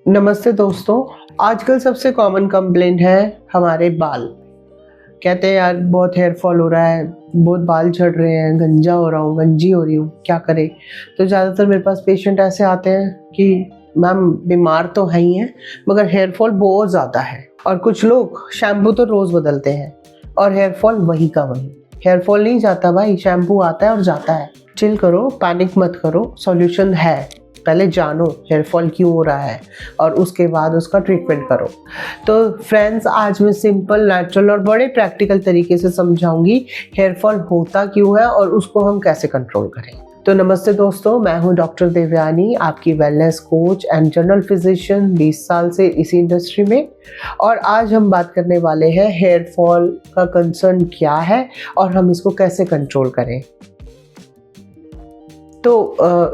नमस्ते दोस्तों। आजकल सबसे कॉमन कंप्लेंट है हमारे बाल। कहते हैं यार बहुत हेयर फॉल हो रहा है, बहुत बाल झड़ रहे हैं, गंजा हो रहा हूँ, गंजी हो रही हूँ, क्या करें। तो ज़्यादातर मेरे पास पेशेंट ऐसे आते हैं कि मैम बीमार तो है ही हैं मगर हेयर फॉल बहुत ज़्यादा है। और कुछ लोग शैम्पू तो रोज़ बदलते हैं और हेयर फॉल वही का वही। हेयर फॉल नहीं जाता भाई, शैम्पू आता है और जाता है। चिल करो, पैनिक मत करो, सॉल्यूशन है। पहले जानो हेयर फॉल क्यों हो रहा है और उसके बाद उसका ट्रीटमेंट करो। तो फ्रेंड्स, आज मैं सिंपल, नेचुरल और बड़े प्रैक्टिकल तरीके से समझाऊंगी हेयर फॉल होता क्यों है और उसको हम कैसे कंट्रोल करें। तो नमस्ते दोस्तों, मैं हूं डॉक्टर देवयानी, आपकी wellness coach and general physician, 20 साल से इसी इंडस्ट्री में। और आज हम बात करने वाले हैं हेयर फॉल का कंसर्न क्या है और हम इसको कैसे कंट्रोल करें। तो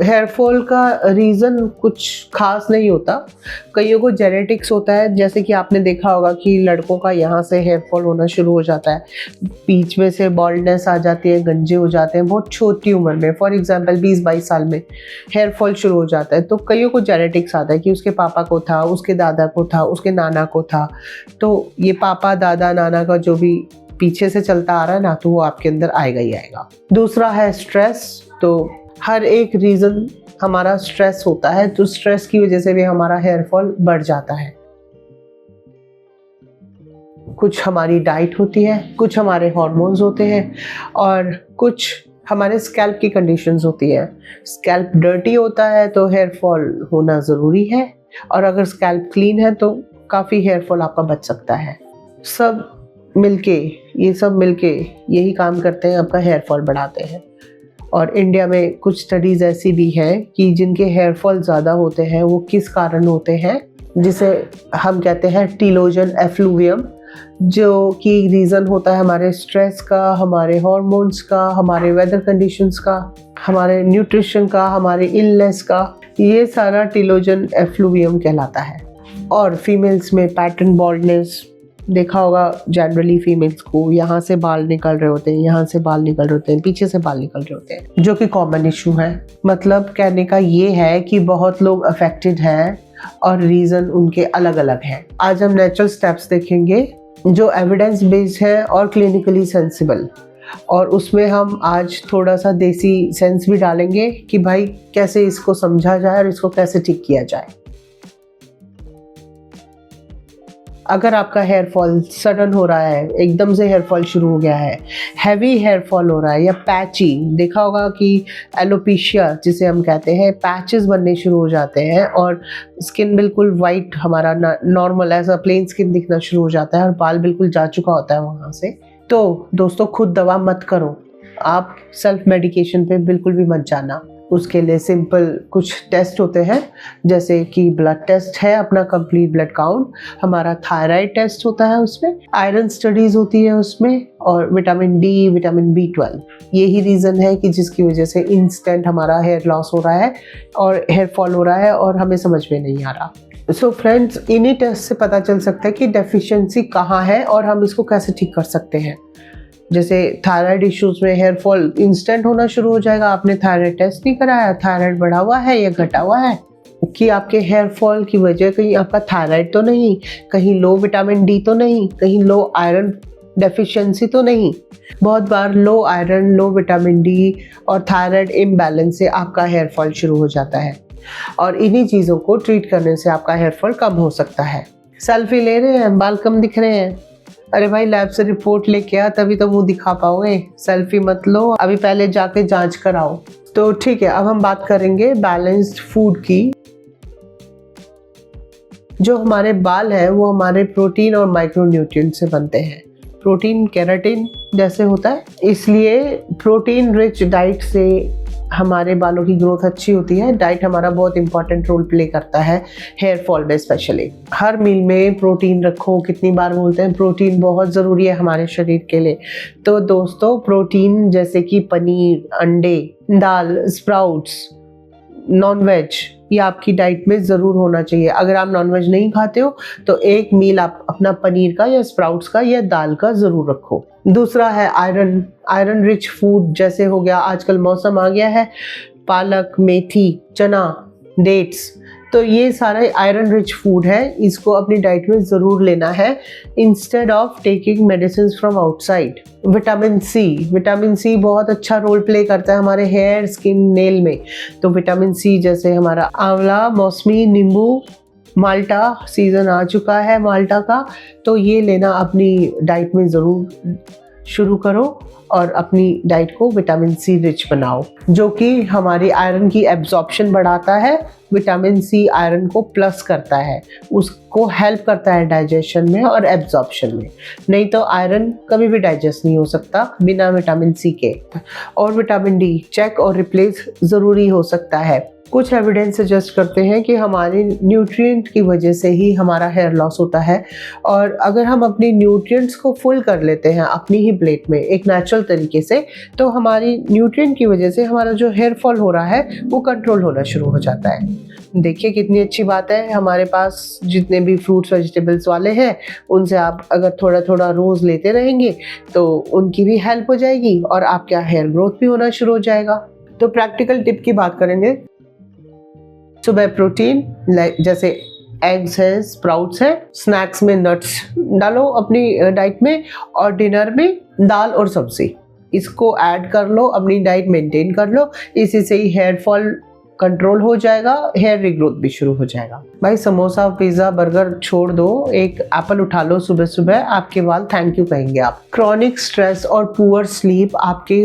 हेयर फॉल का रीज़न कुछ खास नहीं होता। कईयों को जेनेटिक्स होता है, जैसे कि आपने देखा होगा कि लड़कों का यहाँ से हेयर फॉल होना शुरू हो जाता है, बीच में से बॉल्डनेस आ जाती है, गंजे हो जाते हैं बहुत छोटी उम्र में। फॉर एग्जांपल 20-22 साल में हेयर फॉल शुरू हो जाता है। तो कईयों को जेनेटिक्स आता है कि उसके पापा को था, उसके दादा को था, उसके नाना को था। तो ये पापा दादा नाना का जो भी पीछे से चलता आ रहा है ना, तो वो आपके अंदर आएगा ही आएगा। दूसरा है स्ट्रेस। तो हर एक रीज़न हमारा स्ट्रेस होता है, तो स्ट्रेस की वजह से भी हमारा हेयर फॉल बढ़ जाता है। कुछ हमारी डाइट होती है, कुछ हमारे हार्मोन्स होते हैं और कुछ हमारे स्कैल्प की कंडीशंस होती है। स्कैल्प डर्टी होता है तो हेयर फॉल होना ज़रूरी है, और अगर स्कैल्प क्लीन है तो काफ़ी हेयर फॉल आपका बच सकता है। ये सब मिलके यही काम करते हैं, आपका हेयर फॉल बढ़ाते हैं। और इंडिया में कुछ स्टडीज़ ऐसी भी हैं कि जिनके हेयर फॉल ज़्यादा होते हैं वो किस कारण होते हैं, जिसे हम कहते हैं टीलोजन एफ्लूवियम, जो कि रीज़न होता है हमारे स्ट्रेस का, हमारे हार्मोन्स का, हमारे वेदर कंडीशंस का, हमारे न्यूट्रिशन का, हमारे इलनेस का। ये सारा टीलोजन एफ्लूवियम कहलाता है। और फीमेल्स में पैटर्न बॉल्डनेस देखा होगा। जनरली फीमेल्स को यहाँ से बाल निकल रहे होते हैं, यहाँ से बाल निकल रहे होते हैं, पीछे से बाल निकल रहे होते हैं, जो कि कॉमन इशू है। मतलब कहने का ये है कि बहुत लोग अफेक्टेड हैं और रीज़न उनके अलग अलग हैं। आज हम नेचुरल स्टेप्स देखेंगे जो एविडेंस बेस्ड है और क्लिनिकली सेंसिबल, और उसमें हम आज थोड़ा सा देसी सेंस भी डालेंगे कि भाई कैसे इसको समझा जाए और इसको कैसे ठीक किया जाए। अगर आपका हेयर फॉल सडन हो रहा है, एकदम से हेयर फॉल शुरू हो गया है, हैवी हेयर फॉल हो रहा है, या पैची, देखा होगा कि एलोपेशिया जिसे हम कहते हैं, पैचेस बनने शुरू हो जाते हैं और स्किन बिल्कुल वाइट, हमारा नॉर्मल ऐसा प्लेन स्किन दिखना शुरू हो जाता है और बाल बिल्कुल जा चुका होता है वहाँ से। तो दोस्तों, खुद दवा मत करो, आप सेल्फ मेडिकेशन पे बिल्कुल भी मत जाना। उसके लिए सिंपल कुछ टेस्ट होते हैं, जैसे कि ब्लड टेस्ट है, अपना कंप्लीट ब्लड काउंट, हमारा थायराइड टेस्ट होता है, उसमें आयरन स्टडीज होती है उसमें, और विटामिन डी, विटामिन B12। यही रीज़न है कि जिसकी वजह से इंस्टेंट हमारा हेयर लॉस हो रहा है और हेयर फॉल हो रहा है और हमें समझ में नहीं आ रहा। सो फ्रेंड्स, इन्हीं टेस्ट से पता चल सकता है कि डेफिशिएंसी कहाँ है और हम इसको कैसे ठीक कर सकते हैं। जैसे थायराइड इश्यूज में हेयर फॉल इंस्टेंट होना शुरू हो जाएगा, आपने थायराइड टेस्ट नहीं कराया, थायराइड बढ़ा हुआ है या घटा हुआ है, कि आपके हेयर फॉल की वजह कहीं आपका थायराइड तो नहीं, कहीं लो विटामिन डी तो नहीं, कहीं लो आयरन डेफिशिएंसी तो नहीं। बहुत बार लो आयरन, लो विटामिन डी और थायराइड इम्बैलेंस से आपका हेयर फॉल शुरू हो जाता है, और इन्हीं चीज़ों को ट्रीट करने से आपका हेयर फॉल कम हो सकता है। सेल्फी ले रहे हैं, बाल कम दिख रहे हैं, अरे भाई लैब से रिपोर्ट लेके आ, तभी तो मुंह दिखा पाओगे। सेल्फी मत लो, अभी पहले जाके जांच कराओ। तो ठीक है, अब हम बात करेंगे बैलेंस्ड फूड की। जो हमारे बाल हैं वो हमारे प्रोटीन और माइक्रोन्यूट्रिएंट से बनते हैं। प्रोटीन केराटिन जैसे होता है, इसलिए प्रोटीन रिच डाइट से हमारे बालों की ग्रोथ अच्छी होती है। डाइट हमारा बहुत इंपॉर्टेंट रोल प्ले करता है हेयर फॉल में स्पेशली। हर मील में प्रोटीन रखो, कितनी बार बोलते हैं, प्रोटीन बहुत ज़रूरी है हमारे शरीर के लिए। तो दोस्तों, प्रोटीन जैसे कि पनीर, अंडे, दाल, स्प्राउट्स, नॉनवेज, ये आपकी डाइट में ज़रूर होना चाहिए। अगर आप नॉनवेज नहीं खाते हो तो एक मील आप अपना पनीर का या स्प्राउट्स का या दाल का ज़रूर रखो। दूसरा है आयरन। आयरन रिच फूड जैसे हो गया, आजकल मौसम आ गया है, पालक, मेथी, चना, डेट्स, तो ये सारा आयरन रिच फूड है, इसको अपनी डाइट में ज़रूर लेना है instead of taking medicine from outside. Vitamin C बहुत अच्छा रोल प्ले करता है हमारे हेयर, स्किन, नेल में। तो विटामिन सी जैसे हमारा आंवला, मौसमी, नींबू, माल्टा, सीज़न आ चुका है माल्टा का, तो ये लेना अपनी डाइट में ज़रूर शुरू करो और अपनी डाइट को विटामिन सी रिच बनाओ, जो कि हमारी आयरन की एब्जॉर्प्शन बढ़ाता है। विटामिन सी आयरन को प्लस करता है, उसको हेल्प करता है डाइजेशन में और एब्जॉर्प्शन में। नहीं तो आयरन कभी भी डाइजेस्ट नहीं हो सकता बिना विटामिन सी के। और विटामिन डी चेक और रिप्लेस ज़रूरी हो सकता है। कुछ एविडेंस सजेस्ट करते हैं कि हमारे न्यूट्रिएंट की वजह से ही हमारा हेयर लॉस होता है, और अगर हम अपनी न्यूट्रिएंट्स को फुल कर लेते हैं अपनी ही प्लेट में एक नेचुरल तरीके से, तो हमारी न्यूट्रिएंट की वजह से हमारा जो हेयर फॉल हो रहा है वो कंट्रोल होना शुरू हो जाता है। देखिए कितनी अच्छी बात है, हमारे पास जितने भी फ्रूट्स वेजिटेबल्स वाले हैं उनसे आप अगर थोड़ा थोड़ा रोज़ लेते रहेंगे तो उनकी भी हेल्प हो जाएगी और आपका हेयर ग्रोथ भी होना शुरू हो जाएगा। तो प्रैक्टिकल टिप की बात करेंगे, सुबह प्रोटीन जैसे एग्स है, स्प्राउट्स है, स्नैक्स में नट्स डालो अपनी डाइट में, और डिनर में दाल और सब्जी, इसको ऐड कर लो, अपनी डाइट मेंटेन कर लो। इसी से ही हेयर फॉल कंट्रोल हो जाएगा, हेयर रिग्रोथ भी शुरू हो जाएगा। भाई समोसा, पिज्ज़ा, बर्गर छोड़ दो, एक एप्पल उठा लो सुबह सुबह, आपके बाल थैंक यू कहेंगे आप। क्रॉनिक स्ट्रेस और पुअर स्लीप आपके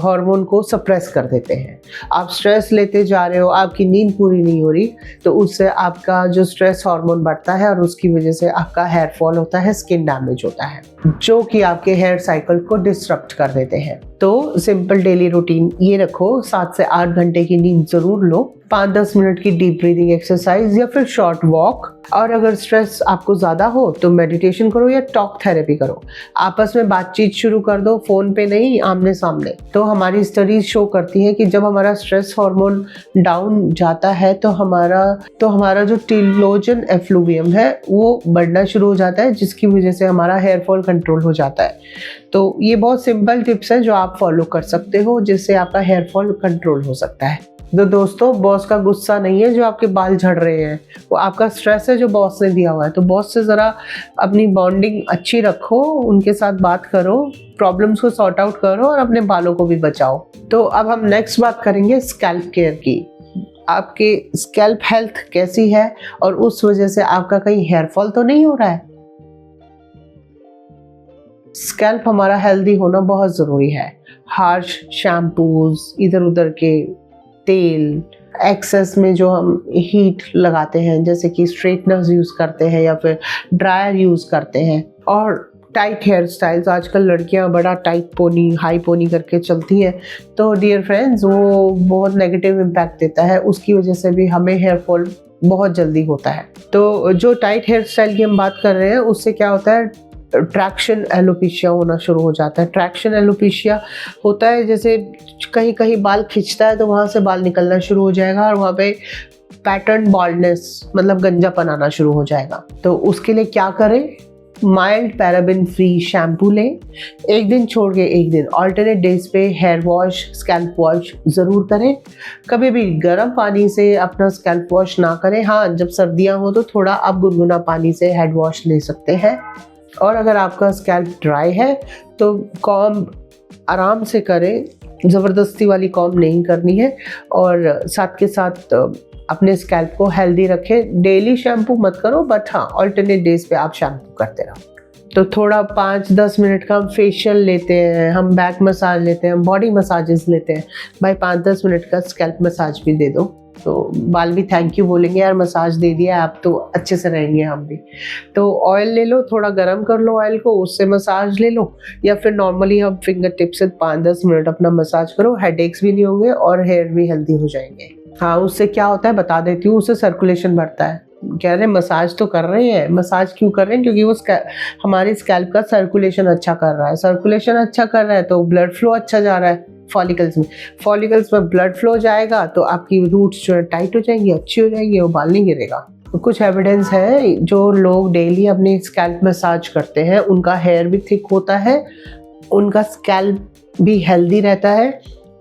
हार्मोन को सप्रेस कर देते हैं। आप स्ट्रेस लेते जा रहे हो, आपकी नींद पूरी नहीं हो रही, तो उससे आपका जो स्ट्रेस हार्मोन बढ़ता है और उसकी वजह से आपका हेयर फॉल होता है, स्किन डैमेज होता है, जो कि आपके हेयर साइकिल को डिस्टर्ब कर देते हैं। तो सिंपल डेली रूटीन ये रखो, 7 से 8 घंटे की नींद जरूर लो, 5-10 मिनट की डीप ब्रीदिंग एक्सरसाइज या फिर शॉर्ट वॉक, और अगर स्ट्रेस आपको ज़्यादा हो तो मेडिटेशन करो या टॉक थेरेपी करो। आपस में बातचीत शुरू कर दो, फ़ोन पे नहीं, आमने सामने। तो हमारी स्टडीज शो करती है कि जब हमारा स्ट्रेस हार्मोन डाउन जाता है तो हमारा जो टेलोजन एफ्लुवियम है वो बढ़ना शुरू हो जाता है, जिसकी वजह से हमारा हेयर फॉल कंट्रोल हो जाता है। तो ये बहुत सिंपल टिप्स हैं जो आप फॉलो कर सकते हो, जिससे आपका हेयर फॉल कंट्रोल हो सकता है। तो दोस्तों, बॉस का गुस्सा नहीं है जो आपके बाल झड़ रहे हैं, वो आपका स्ट्रेस है जो बॉस ने दिया हुआ है। तो बॉस से ज़रा अपनी बॉन्डिंग अच्छी रखो, उनके साथ बात करो, प्रॉब्लम्स को सॉर्ट आउट करो और अपने बालों को भी बचाओ। तो अब हम नेक्स्ट बात करेंगे स्कैल्प केयर की। आपके स्कैल्प हेल्थ कैसी है और उस वजह से आपका कहीं हेयर फॉल तो नहीं हो रहा है? स्कैल्प हमारा हेल्दी होना बहुत ज़रूरी है। हार्श शैम्पूज, इधर उधर के तेल, एक्सेस में जो हम हीट लगाते हैं, जैसे कि स्ट्रेटनर्स यूज़ करते हैं या फिर ड्रायर यूज़ करते हैं, और टाइट हेयर स्टाइल्स, आजकल लड़कियां बड़ा टाइट पोनी, हाई पोनी करके चलती हैं, तो डियर फ्रेंड्स वो बहुत नेगेटिव इम्पैक्ट देता है, उसकी वजह से भी हमें हेयर फॉल बहुत जल्दी होता है। तो जो टाइट हेयर स्टाइल की हम बात कर रहे हैं उससे क्या होता है, ट्रैक्शन एलोपेशिया होना शुरू हो जाता है। ट्रैक्शन एलोपेशिया होता है जैसे कहीं कहीं बाल खिंचता है तो वहाँ से बाल निकलना शुरू हो जाएगा और वहाँ पे पैटर्न बाल्डनेस मतलब गंजापन आना शुरू हो जाएगा। तो उसके लिए क्या करें, माइल्ड पैराबिन फ्री शैम्पू लें, एक दिन छोड़ के एक दिन, ऑल्टरनेट डेज पे हेयर वॉश, स्कैल्प वॉश ज़रूर करें। कभी भी गर्म पानी से अपना स्कैल्प वॉश ना करें। हाँ, जब सर्दियाँ हो तो थोड़ा आप गुनगुना पानी से हेड वॉश ले सकते हैं। और अगर आपका स्कैल्प ड्राई है तो कॉम्ब आराम से करें, ज़बरदस्ती वाली कॉम्ब नहीं करनी है, और साथ के साथ अपने स्कैल्प को हेल्दी रखें। डेली शैम्पू मत करो, बट हाँ ऑल्टरनेट डेज पे आप शैम्पू करते रहो। तो थोड़ा 5-10 मिनट का हम फेशियल लेते हैं, हम बैक मसाज लेते हैं, हम बॉडी मसाजेस लेते हैं, भाई 5-10 मिनट का स्कैल्प मसाज भी दे दो, तो बाल भी थैंक यू बोलेंगे, यार मसाज दे दिया आप तो अच्छे से रहेंगे हम भी। तो ऑयल ले लो, थोड़ा गर्म कर लो ऑयल को, उससे मसाज ले लो, या फिर नॉर्मली हम फिंगर टिप से 5-10 मिनट अपना मसाज करो, हेडेक्स भी नहीं होंगे और हेयर भी हेल्दी हो जाएंगे। हाँ, उससे क्या होता है बता देती हूँ, उससे सर्कुलेशन बढ़ता है। कह रहे मसाज तो कर रहे हैं, मसाज क्यों कर रहे हैं, क्योंकि वो हमारे स्कैल्प का सर्कुलेशन अच्छा कर रहा है। सर्कुलेशन अच्छा कर रहा है तो ब्लड फ्लो अच्छा जा रहा है फॉलिकल्स में ब्लड फ्लो जाएगा तो आपकी रूट्स जो है टाइट हो जाएंगी, अच्छी हो जाएंगी, वो बाल नहीं गिरेगा। तो कुछ एविडेंस है, जो लोग डेली अपनी स्कैल्प मसाज करते हैं उनका हेयर भी थिक होता है, उनका स्कैल्प भी हेल्दी रहता है,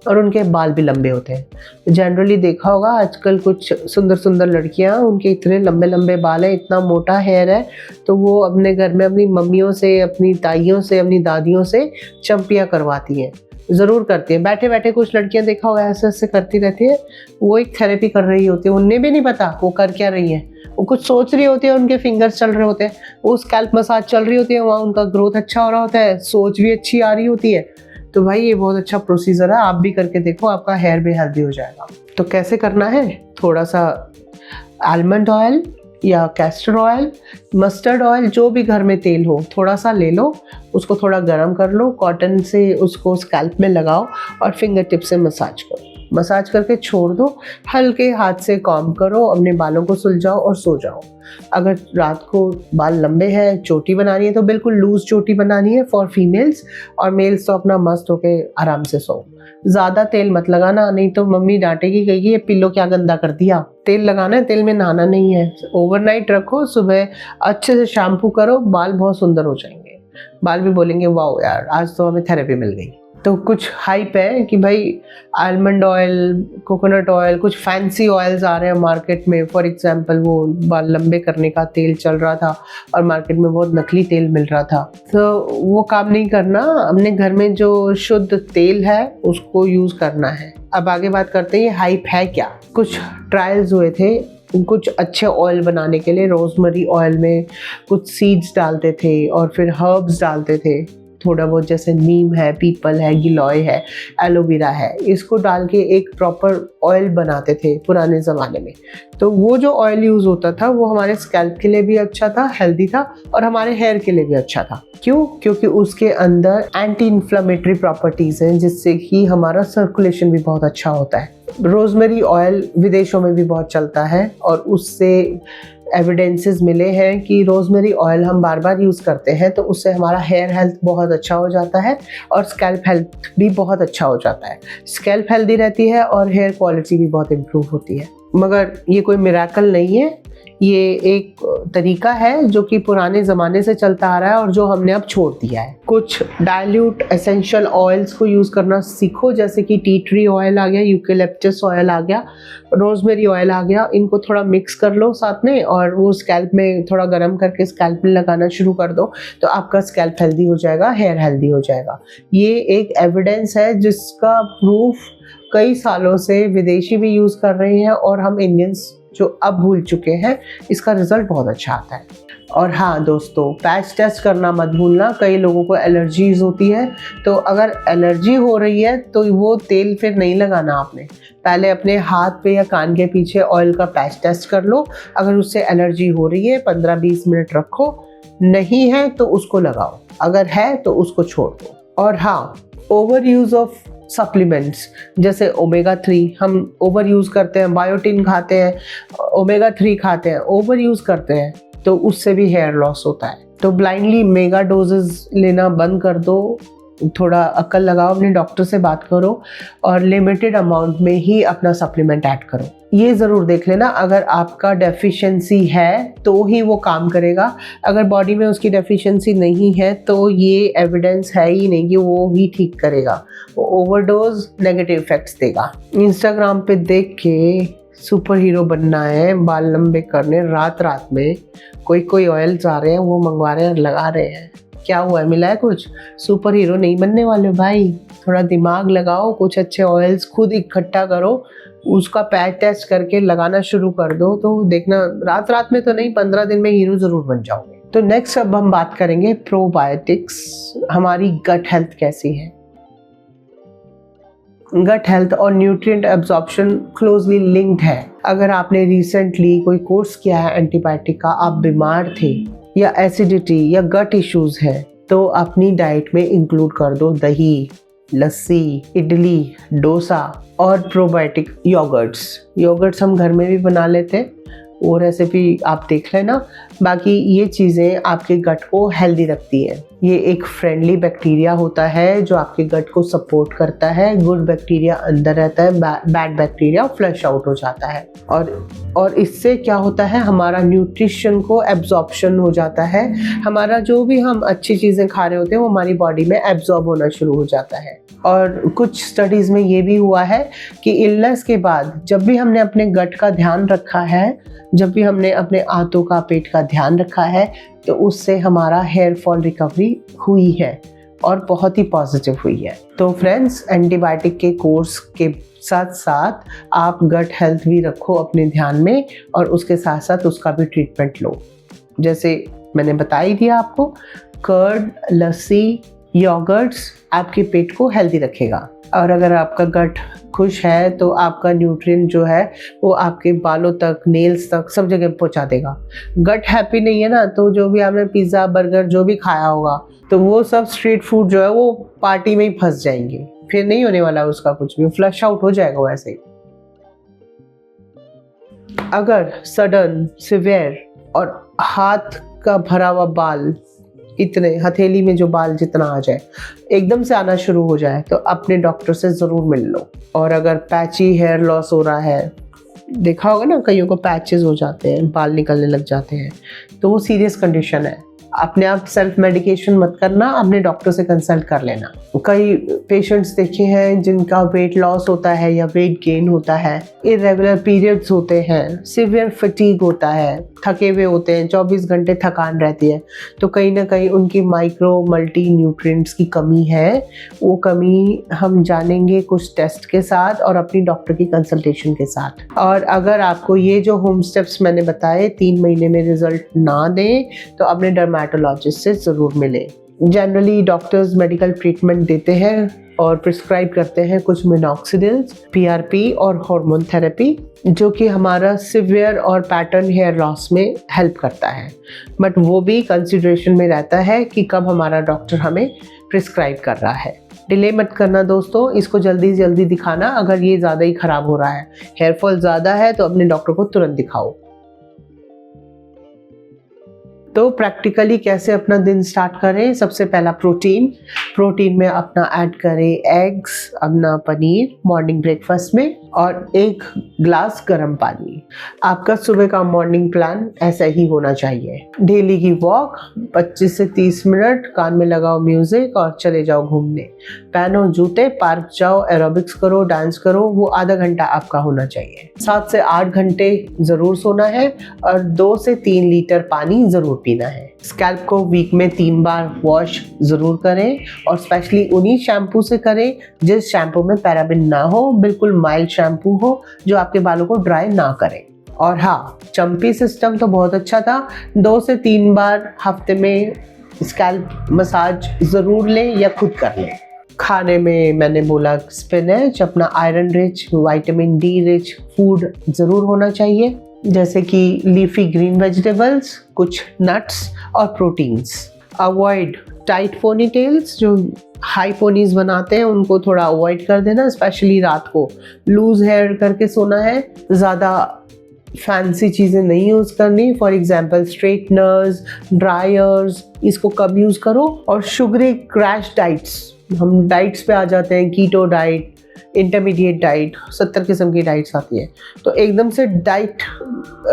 और उनके बाल भी लंबे होते हैं। जनरली देखा होगा आजकल कुछ सुंदर सुंदर लड़कियां, उनके इतने लंबे लंबे बाल हैं, इतना मोटा हेयर है, तो वो अपने घर में अपनी मम्मियों से, अपनी ताइयों से, अपनी दादियों से चंपियाँ करवाती हैं, ज़रूर करती हैं। बैठे बैठे कुछ लड़कियां देखा होगा ऐसे ऐसे करती रहती है, वो एक थेरेपी कर रही होती है, उन्हें भी नहीं पता वो कर क्या रही हैं, वो कुछ सोच रही होती है, उनके फिंगर्स चल रहे होते हैं, वो स्कैल्प मसाज चल रही होती है, वहाँ उनका ग्रोथ अच्छा हो रहा होता है, सोच भी अच्छी आ रही होती है। तो भाई ये बहुत अच्छा प्रोसीजर है, आप भी करके देखो, आपका हेयर भी हेल्दी हो जाएगा। तो कैसे करना है, थोड़ा सा आलमंड ऑयल या कैस्टर ऑयल, मस्टर्ड ऑयल, जो भी घर में तेल हो, थोड़ा सा ले लो, उसको थोड़ा गर्म कर लो, कॉटन से उसको स्कैल्प में लगाओ और फिंगर टिप से मसाज करो। मसाज करके छोड़ दो, हल्के हाथ से कॉम्ब करो, अपने बालों को सुलझाओ और सो जाओ। अगर रात को बाल लंबे हैं, चोटी बनानी है, तो बिल्कुल लूज चोटी बनानी है फॉर फीमेल्स, और मेल्स तो अपना मस्त होके आराम से सो। ज़्यादा तेल मत लगाना, नहीं तो मम्मी डांटेगी, कहेगी ये पिल्लो क्या गंदा कर दिया। तेल लगाना है, तेल में नहाना नहीं है। ओवरनाइट रखो, सुबह अच्छे से शैम्पू करो, बाल बहुत सुंदर हो जाएंगे। बाल भी बोलेंगे वाओ यार, आज तो हमें थेरेपी मिल गई। तो कुछ हाइप है कि भाई आलमंड ऑयल, कोकोनट ऑयल, कुछ फैंसी ऑयल्स आ रहे हैं मार्केट में। फॉर एग्जांपल वो बाल लंबे करने का तेल चल रहा था और मार्केट में बहुत नकली तेल मिल रहा था, तो वो काम नहीं करना। अपने घर में जो शुद्ध तेल है उसको यूज़ करना है। अब आगे बात करते हैं ये हाइप है क्या। कुछ ट्रायल्स हुए थे कुछ अच्छे ऑयल बनाने के लिए। रोजमेरी ऑयल में कुछ सीड्स डालते थे और फिर हर्ब्स डालते थे, थोड़ा बहुत, जैसे नीम है, पीपल है, गिलोय है, एलोवेरा है, इसको डाल के एक प्रॉपर ऑयल बनाते थे पुराने ज़माने में। तो वो जो ऑयल यूज़ होता था वो हमारे स्कैल्प के लिए भी अच्छा था, हेल्दी था, और हमारे हेयर के लिए भी अच्छा था। क्यों? क्योंकि उसके अंदर एंटी इन्फ्लेमेटरी प्रॉपर्टीज़ हैं, जिससे कि हमारा सर्कुलेशन भी बहुत अच्छा होता है। रोजमेरी ऑयल विदेशों में भी बहुत चलता है और उससे एविडेंसेस मिले हैं कि रोजमेरी ऑयल हम बार बार यूज़ करते हैं तो उससे हमारा हेयर हेल्थ बहुत अच्छा हो जाता है और स्कैल्प हेल्थ भी बहुत अच्छा हो जाता है। स्कैल्प हेल्दी रहती है और हेयर क्वालिटी भी बहुत इम्प्रूव होती है। मगर ये कोई मिरेकल नहीं है, ये एक तरीका है जो कि पुराने ज़माने से चलता आ रहा है और जो हमने अब छोड़ दिया है। कुछ डाइल्यूट एसेंशियल ऑयल्स को यूज़ करना सीखो, जैसे कि टी ट्री ऑयल आ गया, यूकेलिप्टस ऑयल आ गया, रोजमेरी ऑयल आ गया। इनको थोड़ा मिक्स कर लो साथ में और वो स्कैल्प में थोड़ा गर्म करके स्कैल्प में लगाना शुरू कर दो, तो आपका स्कैल्प हेल्दी हो जाएगा, हेयर हेल्दी हो जाएगा। ये एक एविडेंस है जिसका प्रूफ कई सालों से विदेशी भी यूज़ कर रहे हैं और हम इंडियंस जो अब भूल चुके हैं, इसका रिजल्ट बहुत अच्छा आता है। और हाँ दोस्तों, पैच टेस्ट करना मत भूलना। कई लोगों को एलर्जीज होती है, तो अगर एलर्जी हो रही है तो वो तेल फिर नहीं लगाना आपने। पहले अपने हाथ पे या कान के पीछे ऑयल का पैच टेस्ट कर लो। अगर उससे एलर्जी हो रही है 15-20 मिनट रखो, नहीं है तो उसको लगाओ, अगर है तो उसको छोड़ दो। और हाँ, ओवर यूज़ ऑफ सप्लीमेंट्स जैसे ओमेगा 3 हम ओवर यूज़ करते हैं, बायोटिन खाते हैं, ओमेगा 3 खाते हैं, ओवर यूज़ करते हैं, तो उससे भी हेयर लॉस होता है। तो ब्लाइंडली मेगा डोजेस लेना बंद कर दो, थोड़ा अक्ल लगाओ, अपने डॉक्टर से बात करो और लिमिटेड अमाउंट में ही अपना सप्लीमेंट ऐड करो। ये ज़रूर देख लेना, अगर आपका डेफिशिएंसी है तो ही वो काम करेगा। अगर बॉडी में उसकी डेफिशिएंसी नहीं है तो ये एविडेंस है ही नहीं कि वो ही ठीक करेगा। वो ओवरडोज नेगेटिव इफेक्ट्स देगा। इंस्टाग्राम पे देख के सुपर हीरो बनना है, बाल लंबे करने, रात रात में कोई ऑयल्स आ रहे हैं, वो मंगवा रहे हैं, लगा रहे हैं। क्या हुआ है, मिला है कुछ? सुपर हीरो नहीं बनने वाले भाई। थोड़ा दिमाग लगाओ, कुछ अच्छे ऑयल्स खुद इकट्ठा करो, उसका पैच टेस्ट करके लगाना शुरू कर दो, तो देखना रात रात में तो नहीं, 15 दिन में हीरो जरूर बन जाओगे। तो नेक्स्ट अब हम बात करेंगे प्रोबायोटिक्स। हमारी गट हेल्थ कैसी है। गट हेल्थ और न्यूट्रिएंट एब्जॉर्प्शन क्लोजली लिंक्ड है। अगर आपने रिसेंटली कोई कोर्स किया है एंटीबायोटिक का, आप बीमार थे या एसिडिटी या गट इश्यूज है, तो अपनी डाइट में इंक्लूड कर दो दही, लस्सी, इडली, डोसा और प्रोबायोटिक योगर्ट्स हम घर में भी बना लेते हैं, वो रेसिपी आप देख लेना। बाकी ये चीज़ें आपके गट को हेल्दी रखती हैं। ये एक फ्रेंडली बैक्टीरिया होता है जो आपके गट को सपोर्ट करता है। गुड बैक्टीरिया अंदर रहता है, बैड बैक्टीरिया फ्लश आउट हो जाता है। और इससे क्या होता है, हमारा न्यूट्रिशन को एब्जॉर्प्शन हो जाता है। हमारा जो भी हम अच्छी चीज़ें खा रहे होते हैं वो हमारी बॉडी में एब्जॉर्ब होना शुरू हो जाता है। और कुछ स्टडीज़ में ये भी हुआ है कि इलनेस के बाद जब भी हमने अपने गट का ध्यान रखा है, जब भी हमने अपने आंतों का, पेट का ध्यान रखा है, तो उससे हमारा हेयर फॉल रिकवरी हुई है और बहुत ही पॉजिटिव हुई है। तो फ्रेंड्स, एंटीबायोटिक के कोर्स के साथ साथ आप गट हेल्थ भी रखो अपने ध्यान में और उसके साथ साथ उसका भी ट्रीटमेंट लो। जैसे मैंने बता ही दिया आपको, कर्ड, लस्सी, योगर्ट्स आपके पेट को हेल्दी रखेगा। और अगर आपका गट खुश है तो आपका न्यूट्रिएंट जो है वो आपके बालों तक, नेल्स तक, सब जगह पहुंचा देगा। गट हैप्पी नहीं है ना, तो जो भी आपने पिज़्ज़ा, बर्गर जो भी खाया होगा, तो वो सब स्ट्रीट फूड जो है वो पार्टी में ही फंस जाएंगे, फिर नहीं होने वाला उसका कुछ भी, फ्लश आउट हो जाएगा वैसे ही। अगर सडन, सिवियर और हाथ का भरा हुआ बाल, इतने हथेली में जो बाल जितना आ जाए, एकदम से आना शुरू हो जाए, तो अपने डॉक्टर से ज़रूर मिल लो। और अगर पैची हेयर लॉस हो रहा है, देखा होगा ना कईयों को पैचेस हो जाते हैं, बाल निकलने लग जाते हैं, तो वो सीरियस कंडीशन है। अपने आप सेल्फ मेडिकेशन मत करना, अपने डॉक्टर से कंसल्ट कर लेना। कई पेशेंट्स देखे हैं जिनका वेट लॉस होता है या वेट गेन होता है, इरेगुलर पीरियड्स होते हैं, सिवियर फटीग होता है, थके हुए होते हैं, 24 घंटे थकान रहती है, तो कहीं ना कहीं उनकी माइक्रो मल्टी न्यूट्रिएंट्स की कमी है। वो कमी हम जानेंगे कुछ टेस्ट के साथ और अपनी डॉक्टर की कंसल्टेशन के साथ। और अगर आपको ये जो होम स्टेप्स मैंने बताए 3 महीने में रिजल्ट ना दें, तो अपने डर्मेटोलॉजिस्ट से ज़रूर मिलें। जनरली डॉक्टर्स मेडिकल ट्रीटमेंट देते हैं और प्रिस्क्राइब करते हैं कुछ मिनॉक्सिडिल्स, पीआरपी और हार्मोन थेरेपी, जो कि हमारा सिवियर और पैटर्न हेयर लॉस में हेल्प करता है। बट वो भी कंसिडरेशन में रहता है कि कब हमारा डॉक्टर हमें प्रिस्क्राइब कर रहा है। डिले मत करना दोस्तों, इसको जल्दी जल्दी दिखाना। अगर ये ज़्यादा ही ख़राब हो रहा है, हेयर फॉल ज़्यादा है, तो अपने डॉक्टर को तुरंत दिखाओ। तो प्रैक्टिकली कैसे अपना दिन स्टार्ट करें? सबसे पहला प्रोटीन में अपना ऐड करें एग्स, अपना पनीर मॉर्निंग ब्रेकफास्ट में, और 1 ग्लास गर्म पानी। आपका सुबह का मॉर्निंग प्लान ऐसा ही होना चाहिए। डेली की वॉक 25 से 30 मिनट, कान में लगाओ म्यूजिक और चले जाओ घूमने। पहनो जूते, पार्क जाओ, एरोबिक्स करो, डांस करो, वो आधा घंटा आपका होना चाहिए। 7 से 8 घंटे ज़रूर सोना है और 2 से 3 लीटर पानी ज़रूर पीना है। स्कैल्प को वीक में 3 बार वॉश ज़रूर करें और स्पेशली उन्हीं शैम्पू से करें जिस शैम्पू में पैराबिन ना हो, बिल्कुल माइल्ड शैम्पू हो जो आपके बालों को ड्राई ना करे। और हाँ, चंपी सिस्टम तो बहुत अच्छा था। 2 से 3 बार हफ्ते में स्कैल्प मसाज ज़रूर लें या खुद कर लें। खाने में मैंने बोला स्पिनच, अपना iron rich, vitamin D rich food ज़रूर होना चाहिए, जैसे कि लीफी ग्रीन वेजिटेबल्स, कुछ नट्स और प्रोटीन्स। अवॉइड टाइट पोनीटेल्स, जो हाई पोनीज बनाते हैं उनको थोड़ा अवॉइड कर देना, स्पेशली रात को लूज हेयर करके सोना है। ज़्यादा फैंसी चीज़ें नहीं यूज़ करनी, फॉर एग्जांपल स्ट्रेटनर्स, ड्रायर्स, इसको कम यूज़ करो। और शुगरी क्रैश डाइट्स, हम डाइट्स पे आ जाते हैं, कीटो डाइट, इंटरमीडिएट डाइट, 70 किस्म की डाइट्स आती है, तो एकदम से डाइट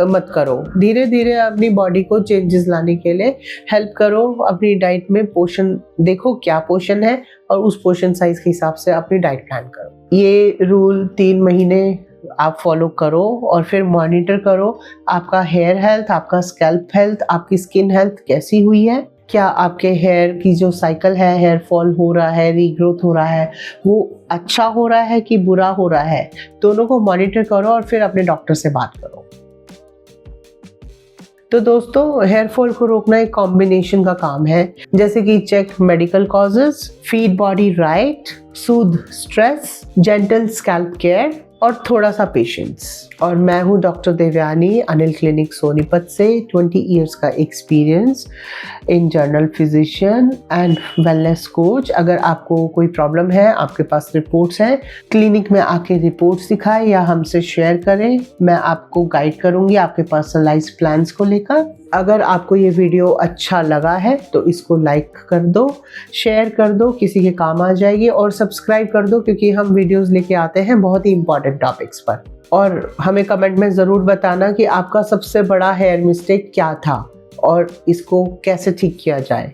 मत करो। धीरे धीरे अपनी बॉडी को चेंजेस लाने के लिए हेल्प करो। अपनी डाइट में पोषण देखो, क्या पोषण है, और उस पोषण साइज के हिसाब से अपनी डाइट प्लान करो। ये रूल 3 महीने आप फॉलो करो और फिर मॉनिटर करो आपका हेयर हेल्थ, आपका स्कैल्प हेल्थ, आपकी स्किन हेल्थ कैसी हुई है। क्या आपके हेयर की जो साइकिल है, हेयर फॉल हो रहा है, रीग्रोथ हो रहा है, वो अच्छा हो रहा है कि बुरा हो रहा है, दोनों को मॉनिटर करो और फिर अपने डॉक्टर से बात करो। तो दोस्तों, हेयर फॉल को रोकना एक कॉम्बिनेशन का काम है, जैसे कि check medical causes, feed body right, soothe stress, gentle scalp care और थोड़ा सा पेशेंस। और मैं हूँ डॉक्टर देवयानी, अनिल क्लिनिक सोनीपत से, 20 इयर्स का experience in general physician and wellness coach. अगर आपको कोई प्रॉब्लम है, आपके पास रिपोर्ट्स हैं, क्लिनिक में आके रिपोर्ट्स दिखाएं या हमसे शेयर करें, मैं आपको गाइड करूँगी आपके पर्सनलाइज्ड प्लान्स को लेकर। अगर आपको ये वीडियो अच्छा लगा है तो इसको लाइक कर दो, शेयर कर दो, किसी के काम आ जाएगी, और सब्सक्राइब कर दो, क्योंकि हम वीडियोस लेके आते हैं बहुत ही इंपॉर्टेंट टॉपिक्स पर। और हमें कमेंट में ज़रूर बताना कि आपका सबसे बड़ा हेयर मिस्टेक क्या था और इसको कैसे ठीक किया जाए।